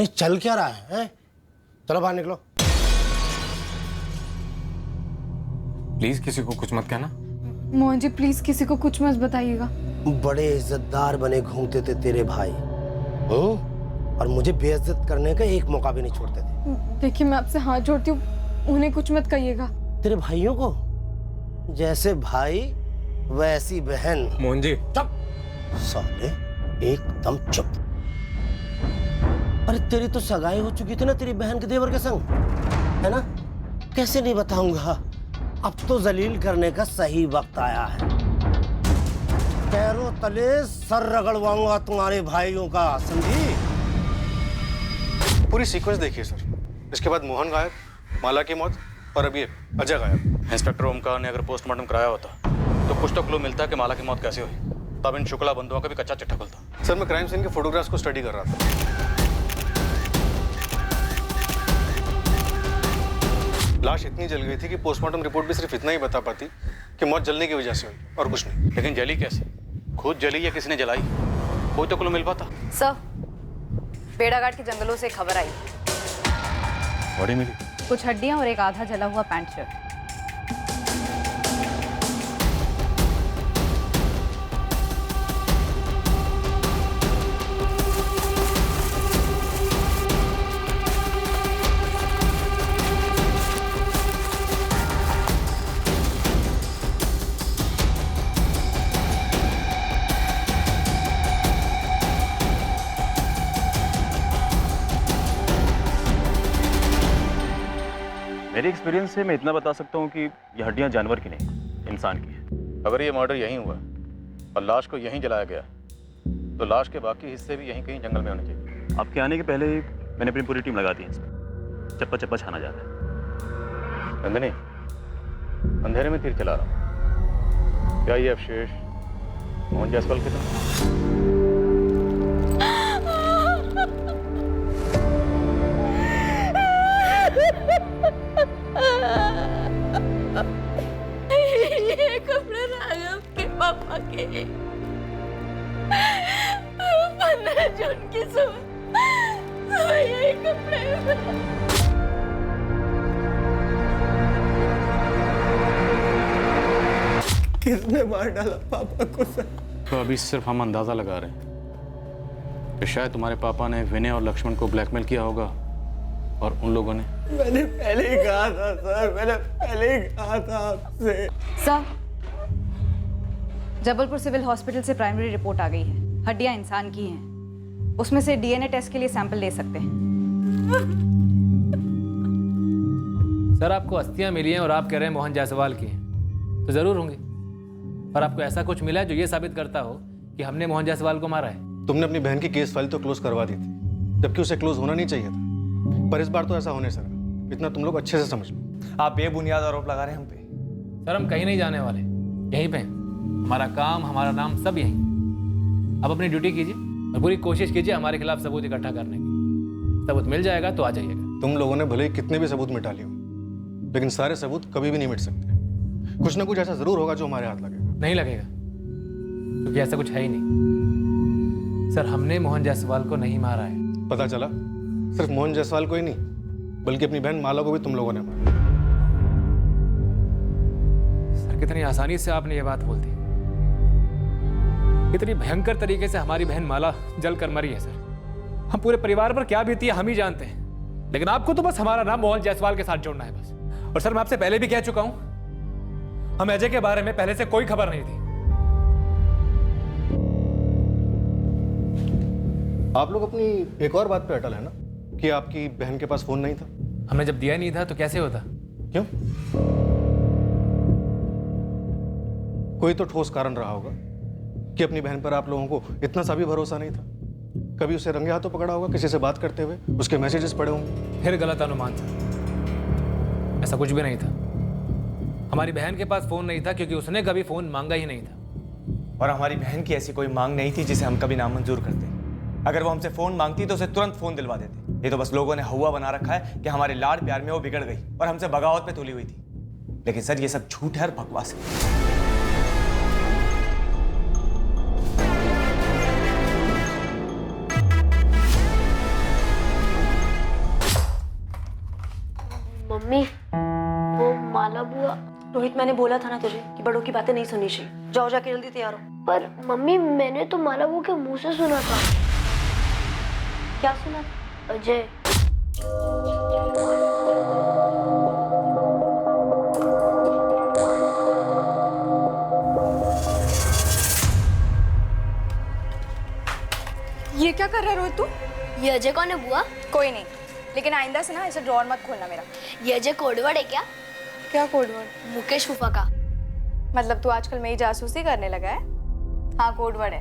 नहीं चल क्या रहा है? चलो बाहर निकलो। प्लीज किसी को कुछ मत कहना। मोहन जी प्लीज किसी को कुछ मत बताइएगा। बड़े इज्जतदार बने घूमते थे तेरे भाई, और मुझे बेइज्जत करने का एक मौका भी नहीं छोड़ते थे। देखिए मैं आपसे हाथ जोड़ती हूँ, उन्हें कुछ मत कहिएगा। तेरे भाइयों को जैसे भाई वैसी बहन। मोहन जी चुप साले, एकदम चुप। अरे तेरी तो सगाई हो चुकी थी ना तेरी बहन के देवर के संग, है ना? कैसे नहीं बताऊंगा। अब तो जलील करने का सही वक्त आया है। पैरों तले सर रगड़वाऊंगा तुम्हारे भाइयों का, समझी? पूरी सीक्वेंस देखिए सर। इसके बाद मोहन गायब, माला की मौत, और अब ये अजय गायब। इंस्पेक्टर ओमकार ने अगर पोस्टमार्टम कराया होता तो कुछ तो क्लू मिलता कि माला की मौत कैसे हुई, तब इन शुक्ला बंधुओं का भी कच्चा चिट्ठा खुलता। सर मैं क्राइम सीन के फोटोग्राफ्स को स्टडी कर रहा था। लाश इतनी जल गई थी कि पोस्टमार्टम रिपोर्ट भी सिर्फ इतना ही बता पाती कि मौत जलने की वजह से हुई और कुछ नहीं। लेकिन जली कैसे? खुद जली या किसी ने जलाई? कोई तो क्लू मिल पाता। सर, बेड़ाघाट के जंगलों से खबर आई, बॉडी मिली, कुछ हड्डियां और एक आधा जला हुआ पैंट शर्ट। मेरे एक्सपीरियंस से मैं इतना बता सकता हूँ कि ये हड्डियाँ जानवर की नहीं, इंसान की है। अगर ये मर्डर यहीं हुआ और लाश को यहीं जलाया गया तो लाश के बाकी हिस्से भी यहीं कहीं जंगल में होने चाहिए। आपके आने के पहले ही मैंने अपनी पूरी टीम लगा दी है इसमें। चप्पा चप्पा छाना जा रहा है। नंदिनी, अंधेरे में तीर चला रहा हूँ। क्या ये अवशेष मोहन जायसवाल के थे? ये कपड़े राघव के पापा के 15 जून की सुबह ये कपड़े। किसने मार डाला पापा को सर? तो अभी सिर्फ हम अंदाजा लगा रहे हैं कि शायद तुम्हारे पापा ने विनय और लक्ष्मण को ब्लैकमेल किया होगा और उन लोगों ने। मैंने पहले ही कहा था सर, मैंने पहले ही कहा था आपसे। सर, जबलपुर सिविल हॉस्पिटल से प्राइमरी रिपोर्ट आ गई है। हड्डियां इंसान की हैं। उसमें से डीएनए टेस्ट के लिए सैंपल ले सकते हैं। सर आपको अस्थियां मिली हैं और आप कह रहे हैं मोहन जायसवाल की हैं, तो जरूर होंगी। पर आपको ऐसा कुछ मिला है जो ये साबित करता हो कि हमने मोहन जायसवाल को मारा है? तुमने अपनी बहन की केस फाइल तो क्लोज करवा दी थी, जबकि उसे क्लोज होना नहीं चाहिए था। पर इस बार तो ऐसा होने सर, इतना तुम लोग अच्छे से समझ लो। आप बेबुनियाद आरोप लगा रहे हैं हम पे। सर हम कहीं नहीं जाने वाले, यहीं पे हैं। हमारा काम, हमारा नाम सब यहीं। आप अपनी ड्यूटी कीजिए और पूरी कोशिश कीजिए हमारे खिलाफ सबूत इकट्ठा करने की। सबूत मिल जाएगा तो आ जाइएगा। तुम लोगों ने भले ही कितने भी सबूत मिटा लिए हो, लेकिन सारे सबूत कभी भी नहीं मिट सकते। कुछ ना कुछ ऐसा जरूर होगा जो हमारे हाथ लगेगा। नहीं लगेगा, क्योंकि ऐसा कुछ है ही नहीं। सर हमने मोहन जायसवाल को नहीं मारा है। पता चला सिर्फ मोहन जायसवाल को ही नहीं, बल्कि अपनी बहन माला को भी तुम लोगों ने मारा। सर कितनी आसानी से आपने ये बात बोल दी। कितनी भयंकर तरीके से हमारी बहन माला जल कर मरी है सर। हम पूरे परिवार पर क्या बीती है हम ही जानते हैं, लेकिन आपको तो बस हमारा नाम मोहन जायसवाल के साथ जोड़ना है बस। और सर मैं आपसे पहले भी कह चुका हूं, हम अजय के बारे में पहले से कोई खबर नहीं थी। आप लोग अपनी एक और बात पे अटल है ना कि आपकी बहन के पास फोन नहीं था। हमने जब दिया नहीं था तो कैसे होता? क्यों? कोई तो ठोस कारण रहा होगा कि अपनी बहन पर आप लोगों को इतना सा भी भरोसा नहीं था। कभी उसे रंगे हाथों पकड़ा होगा किसी से बात करते हुए, उसके मैसेजेस पढ़े होंगे। फिर गलत अनुमान था, ऐसा कुछ भी नहीं था। हमारी बहन के पास फोन नहीं था क्योंकि उसने कभी फोन मांगा ही नहीं था। और हमारी बहन की ऐसी कोई मांग नहीं थी जिसे हम कभी नामंजूर करते। अगर वो हमसे फोन मांगती तो उसे तुरंत फोन दिलवा देते। ये तो बस लोगों ने हवा बना रखा है कि हमारे लाड प्यार में वो बिगड़ गई और हमसे बगावत पे तुली हुई थी। लेकिन सर ये सब झूठ है और बकवास है। मम्मी, वो माला बुआ। रोहित, मैंने बोला था ना तुझे कि बड़ों की बातें नहीं सुननी चाहिए। जाओ जाके जल्दी तैयार हो। पर मम्मी, मैंने तो माला बुआ के मुंह से सुना था। क्या सुना था? अजय। ये क्या कर रहा है रोहित तू? ये अजय कौन है बुआ? कोई नहीं, लेकिन आइंदा से ना ऐसे ड्रॉर मत खोलना मेरा। ये अजय कोडवर्ड है क्या? क्या कोड वर्ड? मुकेश फूफा का। मतलब तू आजकल मेरी जासूसी करने लगा है? हाँ, कोड वर्ड है।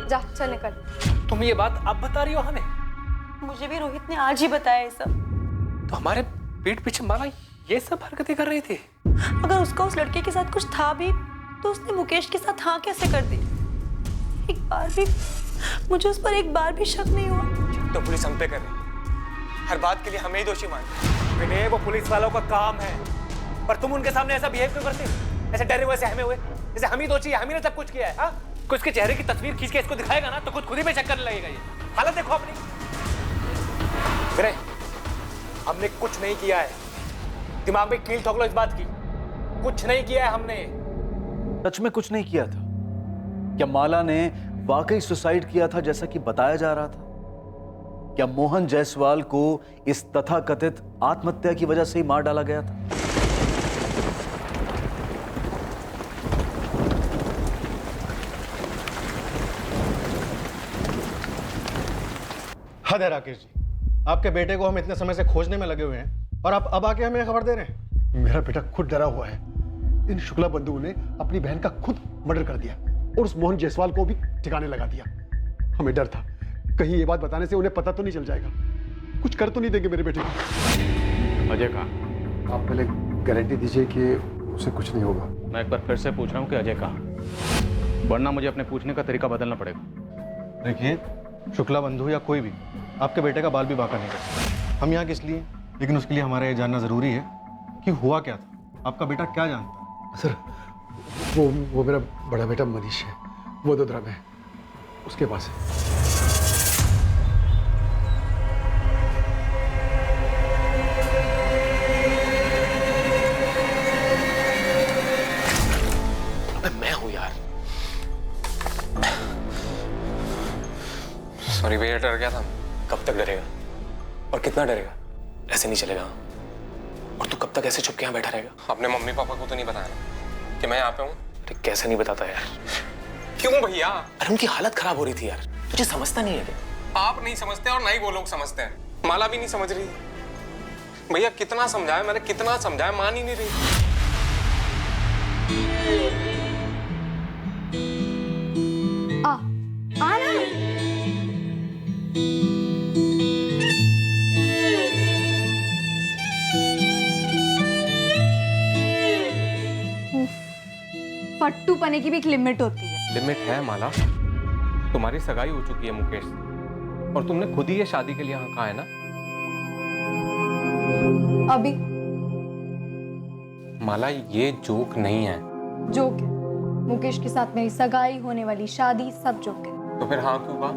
जा, चल निकल। तुम ये बात अब बता रही हो हमें? मुझे भी रोहित ने आज ही बताया ये सब। तो हमारे पीठ पीछे माला ये सब हरकतें कर रही थी। अगर उसका उस लड़के के साथ कुछ था भी तो उसने मुकेश के साथ हाँ कैसे कर दी? एक बार भी मुझे उस पर एक बार भी शक नहीं हुआ। तो पुलिस हम पे कर रही है। हर बात के लिए हमें ही दोषी मानते। विनय, वो पुलिस वालों का काम है, पर तुम उनके सामने ऐसा बिहेव क्यों करते हो? ऐसे डरे हुए सहमे हुए, जैसे हम ही दोषी है, हम ही ने सब कुछ किया है। हाँ, कुछ के चेहरे की तस्वीर खींच के इसको दिखाएगा ना तो खुद ही बेशक करने लगेगा। ये हालत देखो अपनी। विनय, हमने कुछ नहीं किया है। दिमाग में कील ठोक लो इस बात की। कुछ नहीं किया है हमने। सच में कुछ नहीं किया था? क्या माला ने वाकई सुसाइड किया था जैसा कि बताया जा रहा था? क्या मोहन जायसवाल को इस तथाकथित आत्महत्या की वजह से ही मार डाला गया था? हद है राकेश जी, आपके बेटे को हम इतने समय से खोजने में लगे हुए हैं और आप अब आके हमें खबर दे रहे हैं। मेरा बेटा खुद डरा हुआ है। इन शुक्ला बंधुओं ने अपनी बहन का खुद मर्डर कर दिया और उस मोहन जायसवाल को भी ठिकाने लगा दिया। हमें डर था कहीं ये बात बताने से उन्हें पता तो नहीं चल जाएगा, कुछ कर तो नहीं देंगे मेरे बेटे को। अजय कहाँ? आप पहले गारंटी दीजिए कि उसे कुछ नहीं होगा। मैं एक बार फिर से पूछ रहा हूँ कि अजय कहाँ, वरना मुझे अपने पूछने का तरीका बदलना पड़ेगा। देखिए, शुक्ला बंधु या कोई भी आपके बेटे का बाल भी बांका नहीं कर सकता। हम यहाँ किस लिए, लेकिन उसके लिए हमारा ये जानना जरूरी है कि हुआ क्या था, आपका बेटा क्या जानता है। सर, वो मेरा बड़ा बेटा मनीष है, वो वडोदरा में, उसके पास है। मैं हूं यार। सॉरी भैया, डर गया था। कब तक डरेगा और कितना डरेगा? ऐसे नहीं चलेगा। और तू कब तक ऐसे चुप के यहाँ बैठा रहेगा? अपने मम्मी पापा को तो नहीं बताया ना कि मैं यहाँ पे हूँ? अरे कैसे नहीं बताता यार? क्यों भैया? अरे उनकी हालत खराब हो रही थी यार, तुझे समझता नहीं है क्या? आप नहीं समझते और ना ही वो लोग समझते हैं। माला भी नहीं समझ रही। भैया कितना समझाया मैंने, कितना समझाया, मान ही नहीं रही। फट्टू पने की भी एक लिमिट होती है। लिमिट है माला। तुम्हारी सगाई हो चुकी है मुकेश से और तुमने खुद ही ये शादी के लिए यहाँ कहा है ना। अभी माला ये जोक नहीं है। जोक है। मुकेश के साथ मेरी सगाई, होने वाली शादी, सब जोक है। तो फिर हाँ क्यों कहा?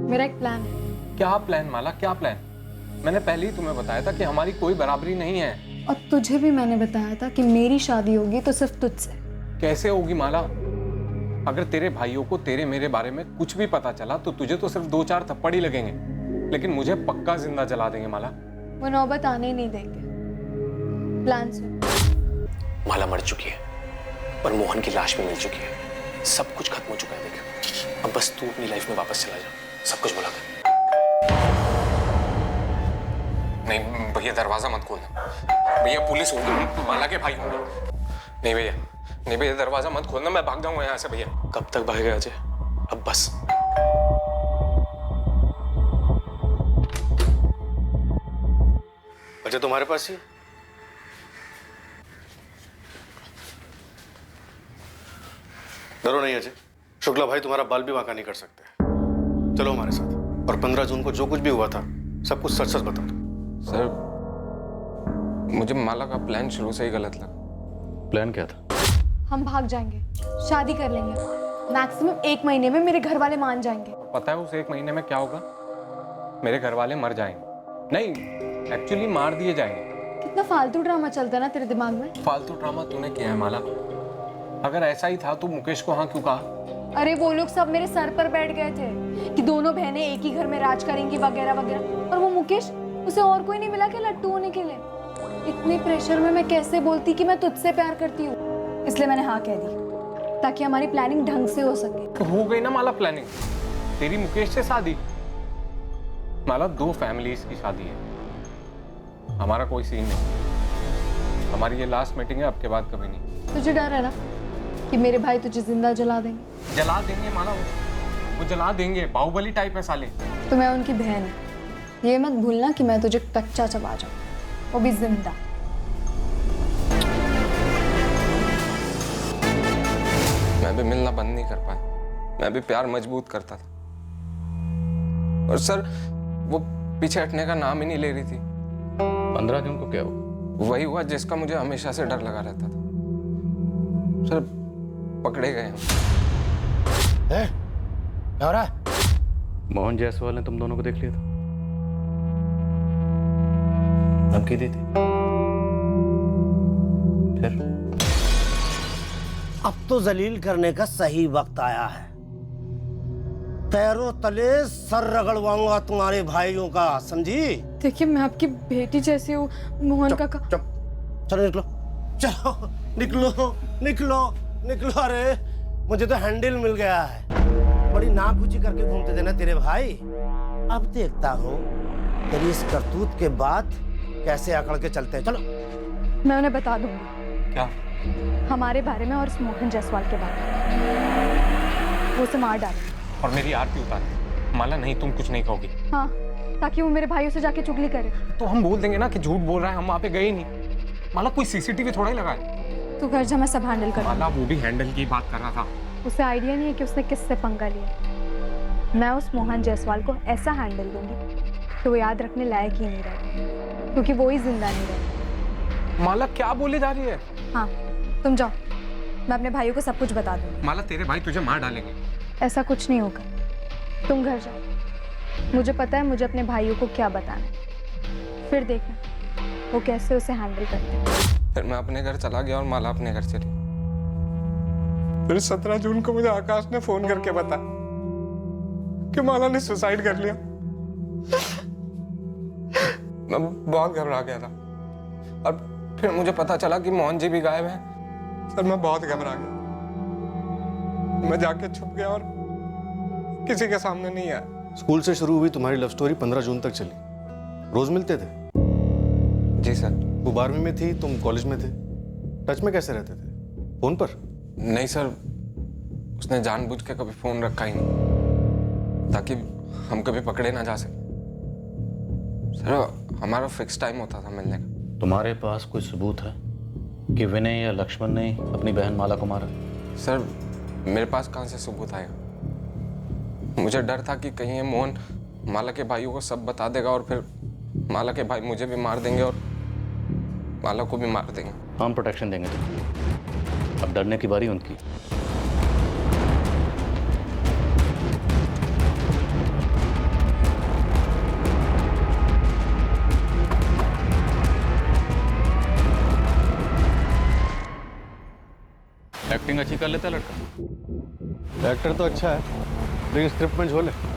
मेरा एक प्लान है। क्या प्लान माला, क्या प्लान? मैंने पहले ही तुम्हें बताया था कि हमारी कोई बराबरी नहीं है। और तुझे भी मैंने बताया था कि मेरी शादी होगी तो सिर्फ तुझसे। कैसे होगी माला? अगर तेरे भाइयों को तेरे मेरे बारे में कुछ भी पता चला तो तुझे तो सिर्फ 2-4 थप्पड़ ही लगेंगे, लेकिन मुझे पक्का जिंदा जला देंगे माला। वो नौबत आने ही नहीं देंगे। प्लान सुन। माला मर चुकी है और मोहन की लाश भी मिल चुकी है। सब कुछ खत्म हो चुका है। देख, अब बस तू अपनी लाइफ में वापस चला जा, सब कुछ भुला कर। नहीं भैया, दरवाजा मत खोलना भैया, पुलिस होगी, माला के भाई होंगे। नहीं भैया, नहीं भैया, दरवाजा मत खोलना, मैं भाग जाऊंगा यहाँ से भैया। कब तक भागेगा अजय? अब बस। अजय तुम्हारे पास ही? डरो नहीं अजय, शुक्ला भाई तुम्हारा बाल भी बांका नहीं कर सकते। चलो हमारे साथ, और 15 जून को जो कुछ भी हुआ था सब कुछ सच सच बता दो। सर, मुझे माला का प्लान शुरू से ही गलत लगा। प्लान क्या था? हम भाग जाएंगे, शादी कर लेंगे। मैक्सिमम 1 महीने में मेरे घर वाले मान जाएंगे। पता है उस 1 महीने में क्या होगा? मेरे घर वाले मर जाएंगे। नहीं, एक्चुअली मार दिए जाएंगे। कितना फालतू ड्रामा चलता है ना तेरे दिमाग में। फालतू ड्रामा तूने किया है माला। अगर ऐसा ही था तो मुकेश को हाँ क्यों कहा? अरे वो लोग सब मेरे सर पर बैठ गए थे कि दोनों बहनें एक ही घर में राज करेंगी वगैरह वगैरह, और वो मुकेश, उसे और कोई नहीं मिला क्या लट्टू होने के लिए? इतने प्रेशर में मैं कैसे बोलती कि मैं तुझसे प्यार करती हूँ। इसलिए मैंने हाँ कह दी ताकि हमारी प्लानिंग ढंग से हो सके। तो हो गई ना माला प्लानिंग, तेरी मुकेश से शादी। माला 2 फैमिलीज की शादी है, हमारा कोई सीन नहीं। हमारी ये लास्ट मीटिंग है, अब के बाद कभी नहीं। तुझे डर है ना कि मेरे भाई तुझे जिंदा जला देंगे? जला देंगे माला, वो जला देंगे। बाहुबली टाइप है साले। तो मैं उनकी बहन है, ये मत भूलना कि मैं तुझे कच्चा चबा जाऊं, वो भी जिंदा। मैं भी मिलना बंद नहीं कर पाया, मैं भी प्यार मजबूत करता था। और सर वो पीछे हटने का नाम ही नहीं ले रही थी। 15 जून को क्या हुआ? वही हुआ जिसका मुझे हमेशा से डर लगा रहता था। सर पकड़े गए हम। क्या हो रहा है? मोहन जायसवाल ने तुम दोनों को देख लिया था, धमकी दी थी। फिर अब तो जलील करने का सही वक्त आया है। पैरों तले सर रगड़वाऊंगा तुम्हारे भाइयों का, समझी? देखिए मैं आपकी बेटी जैसी हूँ मोहन काका। चलो निकलो, चलो निकलो निकलो निकलो। अरे मुझे तो हैंडल मिल गया है। बड़ी नाक ऊंची करके घूमते थे ना तेरे भाई, अब देखता हूँ तेरी इस करतूत के बाद कैसे अकड़ के चलते हैं। चलो मैं उन्हें बता दूंगी। क्या? हमारे बारे में और उस मोहन जायसवाल के बारे में। वो उसे मार डालेंगे और मेरी आरती उतार। माला नहीं, तुम कुछ नहीं कहोगी। हाँ, ताकि वो मेरे भाइयों से जाके चुगली करे। तो हम बोल देंगे ना कि झूठ बोल रहा है, हम वहाँ पे गए नहीं। माला कोई सीसीटीवी थोड़ा ही लगा है। तू घर जा, मैं सब हैंडल कर। माला वो भी हैंडल की बात कर रहा था। उसे आइडिया नहीं है कि उसने किससे पंगा लिया। मैं उस मोहन जायसवाल को ऐसा हैंडल दूंगी कि वो याद रखने लायक ही नहीं रहेगा, क्योंकि वो ही जिंदा नहीं रहेगा। माला क्या बोले जा रही है? हाँ तुम जाओ, मैं अपने भाइयों को सब कुछ बता दूंगी। माला तेरे भाई तुझे मार डालेंगे। ऐसा कुछ नहीं होगा, तुम घर जाओ। मुझे पता है मुझे अपने भाइयों को क्या बताना है, फिर देखना वो कैसे उसे हैंडल करते हैं। फिर मैं अपने घर चला गया और माला अपने घर चली। फिर 17 जून को मुझे आकाश ने फोन करके बताया कि माला ने सुसाइड कर लिया। मैं बहुत घबरा गया था और फिर मुझे पता चला कि मोहन जी भी गायब हैं। सर मैं बहुत घबरा गया, मैं जाके छुप गया और किसी के सामने नहीं आया। स्कूल से शुरू हुई तुम्हारी लव स्टोरी 15 जून तक चली। रोज मिलते थे? जी सर। वो 12वीं में थी, तुम कॉलेज में थे। टच में कैसे रहते थे? फोन पर? नहीं सर, उसने जानबूझ के कभी फोन रखा ही नहीं ताकि हम कभी पकड़े ना जा सके। सर हमारा फिक्स टाइम होता था मिलने का। तुम्हारे पास कोई सबूत है कि विनय या लक्ष्मण ने अपनी बहन माला को मारा? सर मेरे पास कहाँ से सबूत आएगा? मुझे डर था कि कहीं ये मोहन माला के भाइयों को सब बता देगा और फिर माला के भाई मुझे भी मार देंगे और माला को भी मार देंगे। हम प्रोटेक्शन देंगे तुम्हें, अब डरने की बारी उनकी। एक्टिंग अच्छी कर लेता लड़का। एक्टर तो अच्छा है, लेकिन स्क्रिप्ट में झोल है।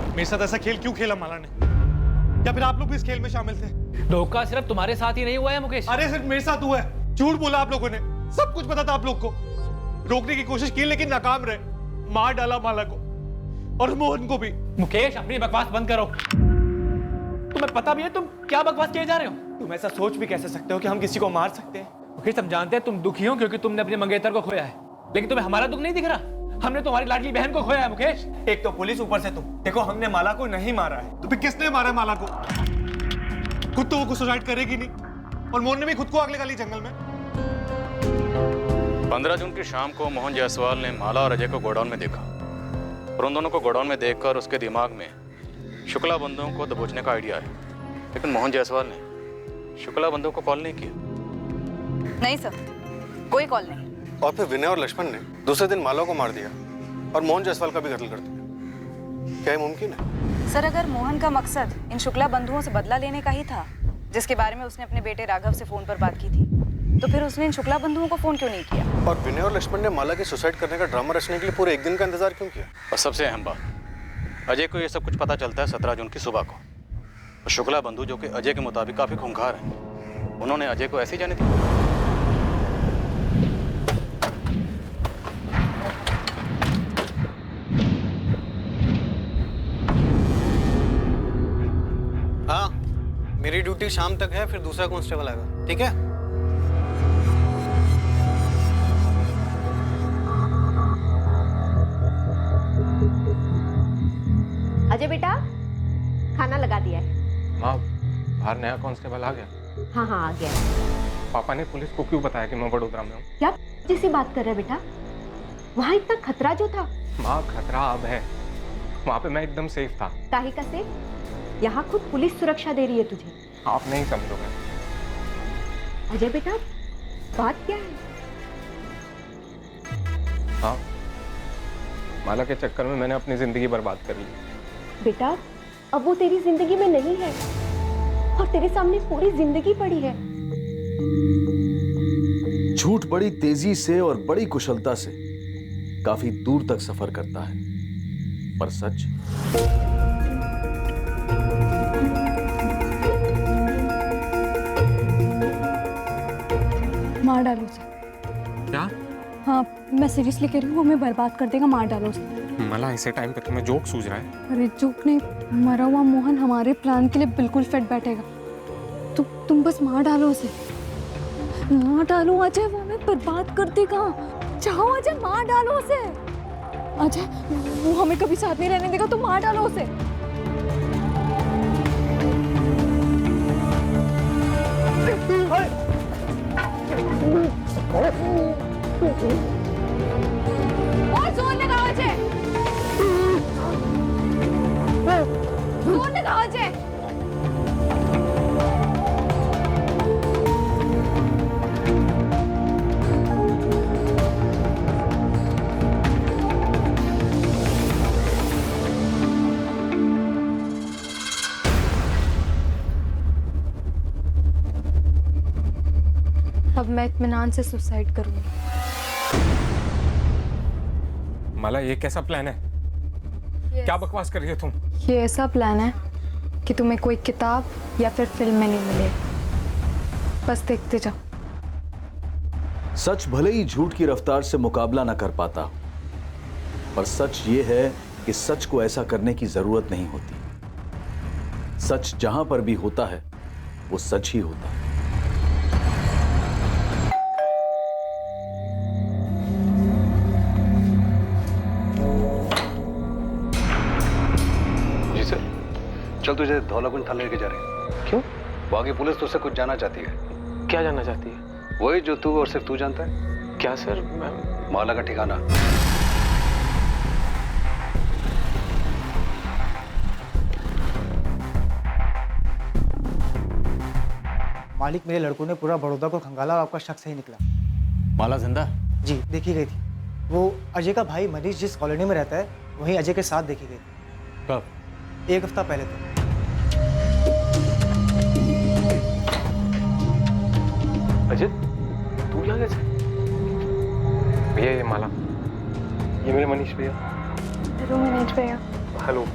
मेरे साथ ऐसा खेल क्यों खेला माला ने? या फिर आप लोग भी इस खेल में शामिल थे? धोखा सिर्फ तुम्हारे साथ ही नहीं हुआ है मुकेश। अरे सिर्फ मेरे साथ हुआ है। झूठ बोला आप लोगों ने, सब कुछ पता था आप लोग को। रोकने की कोशिश की लेकिन नाकाम रहे। मार डाला माला को और मोहन को भी। मुकेश अपनी बकवास बंद करो। तुम्हें पता भी है तुम क्या बकवास किए जा रहे हो? तुम ऐसा सोच भी कैसे सकते हो कि हम किसी को मार सकते हैं? मुकेश हम जानते हैं तुम दुखी हो क्योंकि तुमने अपने मंगेतर को खोया है, लेकिन तुम्हें हमारा दुख नहीं दिख रहा? हमने तुम्हारी लाडली बहन को खोया है मुकेश। एक तो पुलिस, ऊपर से तुम। देखो हमने माला को नहीं मारा है। तो फिर किसने मारा है माला को? खुद तो वो सुसाइड करेगी नहीं, और मोहन ने भी खुद को आग लगा ली जंगल में। 15 जून की शाम को मोहन जायसवाल ने माला और अजय को गोडाउन में देखा और उन दोनों को गोडाउन में देखकर उसके दिमाग में शुक्ला बंधुओं को दबोचने का आइडिया है, लेकिन मोहन जायसवाल ने शुक्ला बंधुओं को कॉल नहीं किया। नहीं सर, कोई कॉल नहीं। और फिर विनय और लक्ष्मण ने दूसरे दिन माला को मार दिया और मोहन जायसवाल का भी कत्ल कर दिया। क्या ये मुमकिन है? सर, अगर मोहन का मकसद इन शुक्ला बंधुओं से बदला लेने का ही था, जिसके बारे में उसने अपने बेटे राघव से फोन पर बात की थी, तो फिर उसने इन शुक्ला बंधुओं को फोन क्यों नहीं किया? और विनय और लक्ष्मण ने माला के सुसाइड करने का ड्रामा रचने के लिए पूरे एक दिन का इंतजार क्यों किया? और सबसे अहम बात, अजय को ये सब कुछ पता चलता है 17 जून की सुबह को। और शुक्ला बंधु, जो कि अजय के मुताबिक काफी खूंखार हैं, उन्होंने अजय को ऐसे ही जाने दिया। हाँ, मेरी ड्यूटी शाम तक है, फिर दूसरा कांस्टेबल आएगा, ठीक है? अजय बेटा, खाना लगा दिया है। माँ, बाहर नया कांस्टेबल आ गया। हाँ हाँ आ गया। पापा ने पुलिस को क्यों बताया कि मैं वडोदरा में हूँ? क्या जैसी बात कर रहे बेटा? वहाँ इतना खतरा जो था। माँ, खतरा अब है, वहाँ पे मैं एकदम सेफ था। काहे का सेफ? यहाँ खुद पुलिस सुरक्षा दे रही है तुझे। आप नहीं समझोगे। अजय बेटा, बात क्या है? हाँ, माला के चक्कर में मैंने अपनी जिंदगी बर्बाद कर ली। बेटा, अब वो तेरी जिंदगी में नहीं है और तेरे सामने पूरी जिंदगी पड़ी है। झूठ बड़ी तेजी से और बड़ी कुशलता से काफी दूर तक सफर करता है, पर सच मार डालो उसे। क्या? हाँ, मैं सीरियसली कह रही हूँ, वो हमें बर्बाद कर देगा, मार डालो उसे। मला, इसे टाइम पे तुम्हें जोक सूझ रहा है? अरे जोक नहीं, मरा हुआ मोहन हमारे प्लान के लिए बिल्कुल फिट बैठेगा। तुम बस मार डालो उसे, मार डालो अजय, वो हमें बर्बाद कर देगा। जाओ अजय, मार डालो उसे। अजय, वो हमें कभी साथ नहीं रहने देगा, तो मार डालो उसे। और जोर लगाओ अजय, जोर लगाओ अजय। अब मैं इत्मीनान से सुसाइड करूंगी। मला, ये कैसा प्लान है? क्या बकवास कर रही हो तुम? ये ऐसा प्लान है कि तुम्हें कोई किताब या फिर फिल्म में नहीं मिले, बस देखते जाओ। सच भले ही झूठ की रफ्तार से मुकाबला ना कर पाता, पर सच ये है कि सच को ऐसा करने की जरूरत नहीं होती। सच जहां पर भी होता है, वो सच ही होता है। चल, तुझे धौलाकुंड थाने लेके जा रहे हैं। क्यों? बाकी पुलिस तुझसे कुछ जानना चाहती है। क्या जानना चाहती है? वही जो तू और सिर्फ तू जानता है। क्या सर? माला का ठिकाना। मालिक, मेरे लड़कों ने पूरा बड़ौदा को खंगाला और आपका शक सही निकला। माला जिंदा? जी, देखी गई थी। वो अजय का भाई मनीष जिस कॉलोनी में रहता है, वहीं अजय के साथ देखी गई थी। कब? 1 हफ्ता पहले तक। अजय, तू यहाँ कैसे? भैया, ये माला, ये मेरे मनीष भैया। हेलो मनीष भैया। हेलो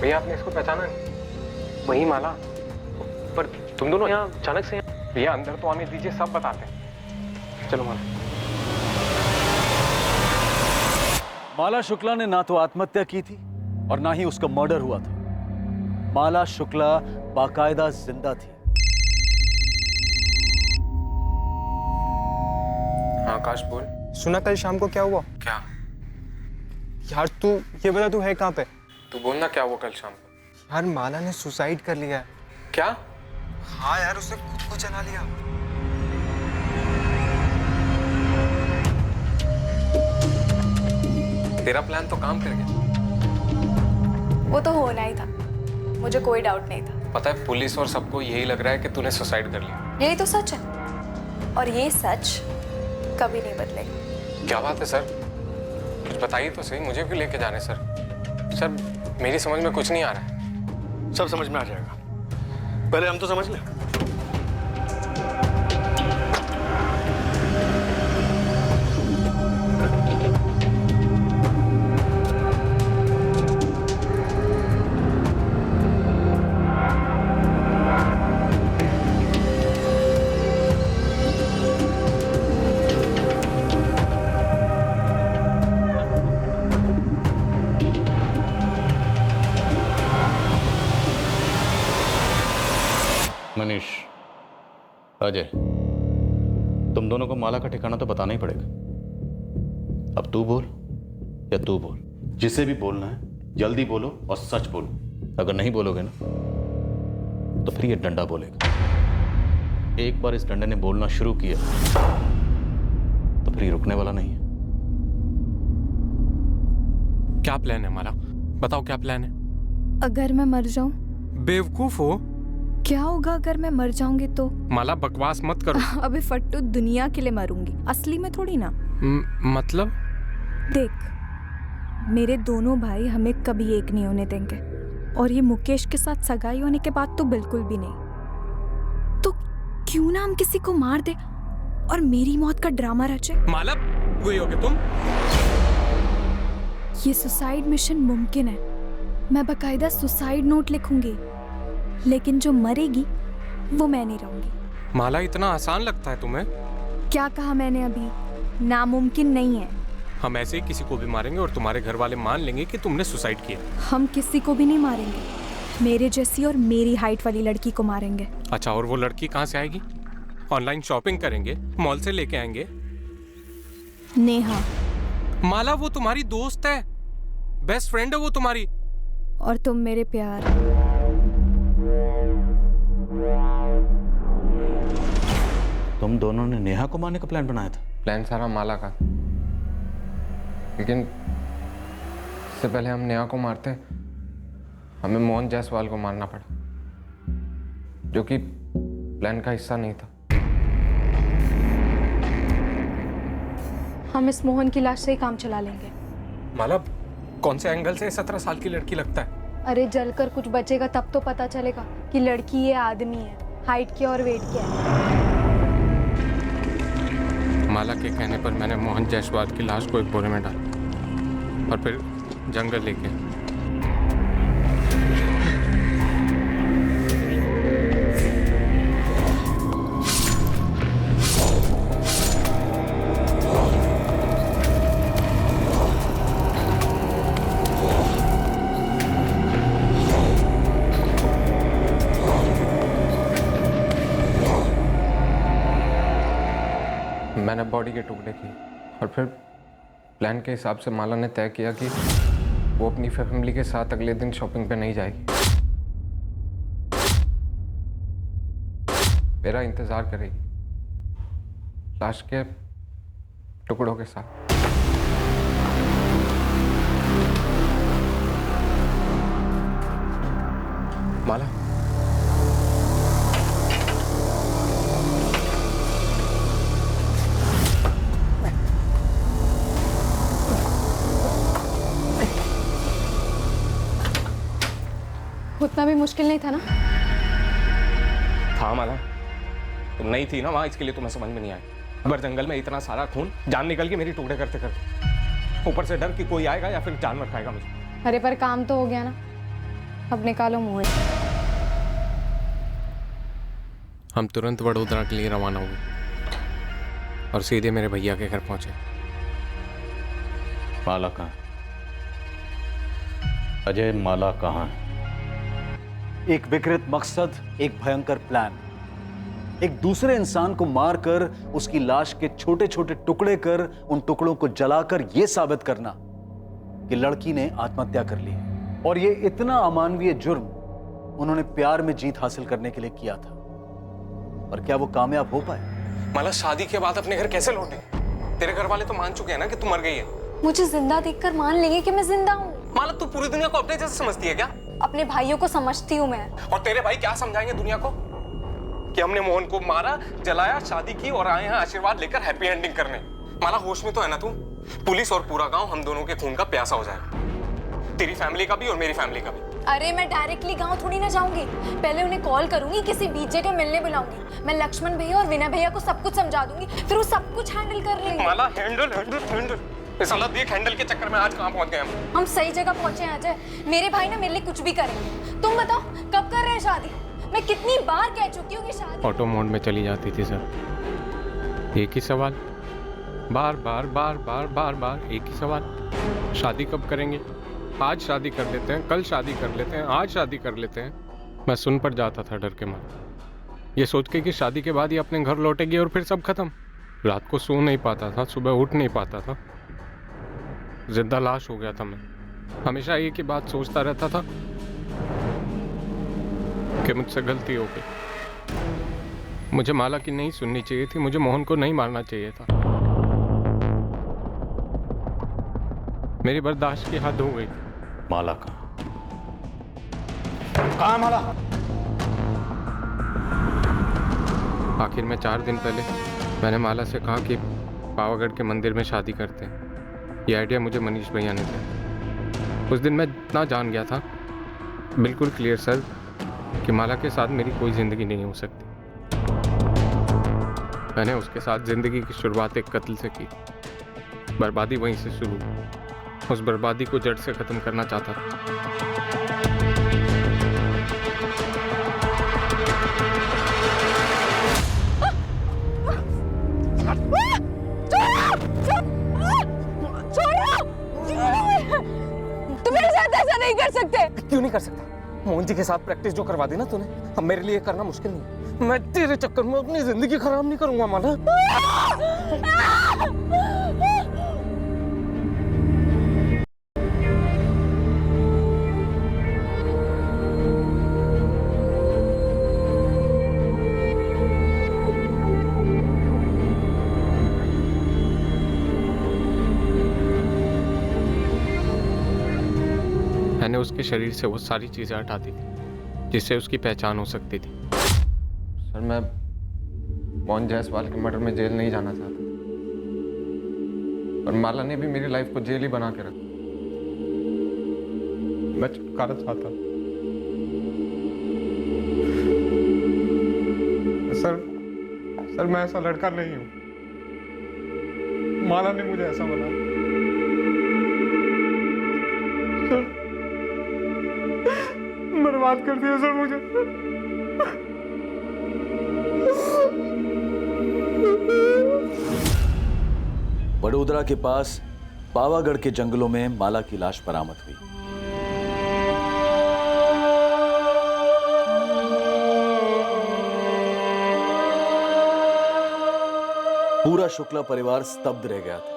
भैया, आपने इसको पहचाना नहीं? वही माला। पर तुम दोनों यहाँ अचानक से? भैया, अंदर तो आने दीजिए, सब बताते हैं। चलो माला। माला शुक्ला ने ना तो आत्महत्या की थी और ना ही उसका मर्डर हुआ था। माला शुक्ला बाकायदा जिंदा थी। हाँ आकाश, बोल। सुना कल शाम को क्या हुआ? क्या? यार तू ये बता, तू है कहाँ पे? तू बोलना क्या हुआ कल शाम को? यार माला ने सुसाइड कर लिया है। क्या? हाँ यार, उसने खुद को जला लिया। तेरा प्लान तो काम कर गया। वो तो होना ही था, मुझे कोई डाउट नहीं था। पता है, पुलिस और सबको यही लग रहा है कि तूने सुसाइड कर लिया। यही तो सच है, और ये सच कभी नहीं बदलेगा। क्या बात है सर? कुछ बताइए तो सही, मुझे भी लेके जाने सर। सर, मेरी समझ में कुछ नहीं आ रहा है। सब समझ में आ जाएगा। पहले हम तो समझ लें। मनीष, अजय, तुम दोनों को माला का ठिकाना तो बताना ही पड़ेगा। अब तू बोल या तू बोल। जिसे भी बोलना है जल्दी बोलो और सच बोलो। अगर नहीं बोलोगे ना तो फिर ये डंडा बोलेगा। एक बार इस डंडे ने बोलना शुरू किया तो फिर ये रुकने वाला नहीं है। क्या प्लान है माला? बताओ क्या प्लान है? अगर मैं मर जाऊं? बेवकूफ हो। क्या होगा अगर मैं मर जाऊंगी तो? माला बकवास मत करो। अबे फट्टू, दुनिया के लिए मरूंगी, असली में थोड़ी ना। मतलब? देख, मेरे दोनों भाई हमें कभी एक नहीं होने देंगे, और ये मुकेश के साथ सगाई होने के बाद तो बिल्कुल भी नहीं। तो क्यों ना हम किसी को मार दे और मेरी मौत का ड्रामा रचे। माला, हुई होगे तुम? ये सुसाइड मिशन मुमकिन है। मैं बकायदा सुसाइड नोट लिखूंगी, लेकिन जो मरेगी वो मैं नहीं रहूंगी। माला, इतना आसान लगता है तुम्हें? क्या कहा मैंने अभी? नामुमकिन नहीं है। हम ऐसे ही किसी को भी मारेंगे और तुम्हारे घर वाले मान लेंगे कि तुमने सुसाइड किया। हम किसी को भी नहीं मारेंगे, मेरे जैसी और मेरी हाइट वाली लड़की को मारेंगे। अच्छा, और वो लड़की कहाँ से आएगी? ऑनलाइन शॉपिंग करेंगे, मॉल से लेके आएंगे। नेहा। माला, वो तुम्हारी दोस्त है, बेस्ट फ्रेंड है वो तुम्हारी। और तुम मेरे प्यार। तुम दोनों ने नेहा को मारने का प्लान बनाया था? प्लान सारा माला का, लेकिन इससे पहले हम नेहा को मारते हमें मोहन जायसवाल को मारना पड़ा, जो कि प्लान का हिस्सा नहीं था। हम इस मोहन की लाश से ही काम चला लेंगे। माला, कौन से एंगल से 17 साल की लड़की लगता है? अरे जलकर कुछ बचेगा तब तो पता चलेगा कि लड़की ये आदमी है, हाइट क्या और वेट क्या है। माला के कहने पर मैंने मोहन जायसवाल की लाश को एक बोरे में डाला और फिर जंगल लेके। मैंने बॉडी के टुकड़े किए और फिर प्लान के हिसाब से माला ने तय किया कि वो अपनी फैमिली के साथ अगले दिन शॉपिंग पे नहीं जाएगी, मेरा इंतजार करेगी लाश के टुकड़ों के साथ। माला, उतना भी मुश्किल नहीं था ना? था माला, तुम नहीं थी ना वहां, इसके लिए तुम्हें समझ में नहीं आया। अगर जंगल में इतना सारा खून, जान निकल के मेरी टुकड़े करते करते, ऊपर से डर कि कोई आएगा या फिर जानवर खाएगा मुझे। अरे पर काम तो हो गया ना, अब निकालो मुंह। हम तुरंत वडोदरा के लिए रवाना हुए और सीधे मेरे भैया के घर पहुंचे। माला कहाँ? अजय, माला कहाँ है? एक विकृत मकसद, एक भयंकर प्लान, एक दूसरे इंसान को मारकर उसकी लाश के छोटे छोटे टुकड़े कर उन टुकड़ों को जलाकर यह साबित करना कि लड़की ने आत्महत्या कर ली है। और यह इतना अमानवीय जुर्म उन्होंने प्यार में जीत हासिल करने के लिए किया था। और क्या वो कामयाब हो पाए? माला, शादी के बाद अपने घर कैसे लौटे? तेरे घर वाले तो मान चुके हैं ना कि तू मर गई है। मुझे जिंदा देखकर मान लेंगे कि मैं जिंदा हूँ। माला, तू पूरी दुनिया को अपने जैसे समझती है क्या? अपने भाइयों को समझती हूँ मैं। और तेरे भाई क्या समझाएंगे दुनिया को कि हमने मोहन को मारा, जलाया, शादी की और आए हैं आशीर्वाद लेकर हैप्पी एंडिंग करने। माला, होश में तो है ना तू? पुलिस और पूरा गांव हम दोनों के खून का प्यासा हो जाएगा। तेरी फैमिली का भी और मेरी फैमिली का भी। अरे मैं डायरेक्टली गांव थोड़ी ना जाऊंगी, पहले उन्हें कॉल करूंगी, किसी बीच जगह मिलने बुलाऊंगी। मैं लक्ष्मण भैया और विनय भैया को सब कुछ समझा दूंगी, फिर वो सब कुछ हैंडल कर लेंगे। माला हैंडल हैंडल हैंडल, इस साला देख हैंडल के चक्कर में आज कहाँ पहुंच गए हम सही जगह पहुंचे हैं अजय। मेरे भाई ना मेरे लिए कुछ भी करेंगे। तुम बताओ कब कर रहे हैं शादी? मैं कितनी बार कह चुकी हूँ कि शादी। ऑटो मोड में चली जाती थी सर, एक ही सवाल, बार बार बार बार बार बार एक ही सवाल, शादी कब करेंगे? आज शादी कर लेते हैं, कल शादी कर लेते हैं, आज शादी कर लेते हैं। मैं सुन पर जाता था डर के मारे, ये सोच के कि शादी के बाद ही अपने घर लौटेगी और फिर सब खत्म। रात को सो नहीं पाता था, सुबह उठ नहीं पाता था, जिंदा लाश हो गया था मैं। हमेशा एक ही बात सोचता रहता था कि मुझसे गलती हो गई। मुझे माला की नहीं सुननी चाहिए थी, मुझे मोहन को नहीं मारना चाहिए था। मेरी बर्दाश्त की हद हो गई। माला का कहाँ है माला? आखिर में 4 दिन पहले मैंने माला से कहा कि पावागढ़ के मंदिर में शादी करते हैं। ये आइडिया मुझे मनीष भैया ने दिया। उस दिन मैं इतना जान गया था, बिल्कुल क्लियर सर, कि माला के साथ मेरी कोई जिंदगी नहीं हो सकती। मैंने उसके साथ जिंदगी की शुरुआत एक कत्ल से की, बर्बादी वहीं से शुरू हुई। उस बर्बादी को जड़ से खत्म करना चाहता था। तुम मेरे साथ ऐसा नहीं कर सकते। क्यों नहीं कर सकता? मोहन जी के साथ प्रैक्टिस जो करवा दी ना तूने, अब मेरे लिए करना मुश्किल नहीं। मैं तेरे चक्कर में अपनी जिंदगी खराब नहीं करूंगा माला। मैंने उसके शरीर से वो सारी चीजें हटा दी जिससे उसकी पहचान हो सकती थी। सर मैं मोहन जायसवाल के मर्डर में जेल नहीं जाना चाहता, और माला ने भी मेरी लाइफ को जेल ही बना के रखा। मैं छुटकारा चाहता। सर मैं ऐसा लड़का नहीं हूं। माला ने मुझे ऐसा बनाया। बर्बाद कर दिया सर मुझे। बड़ोदरा के पास पावागढ़ के जंगलों में माला की लाश बरामद हुई। पूरा शुक्ला परिवार स्तब्ध रह गया था।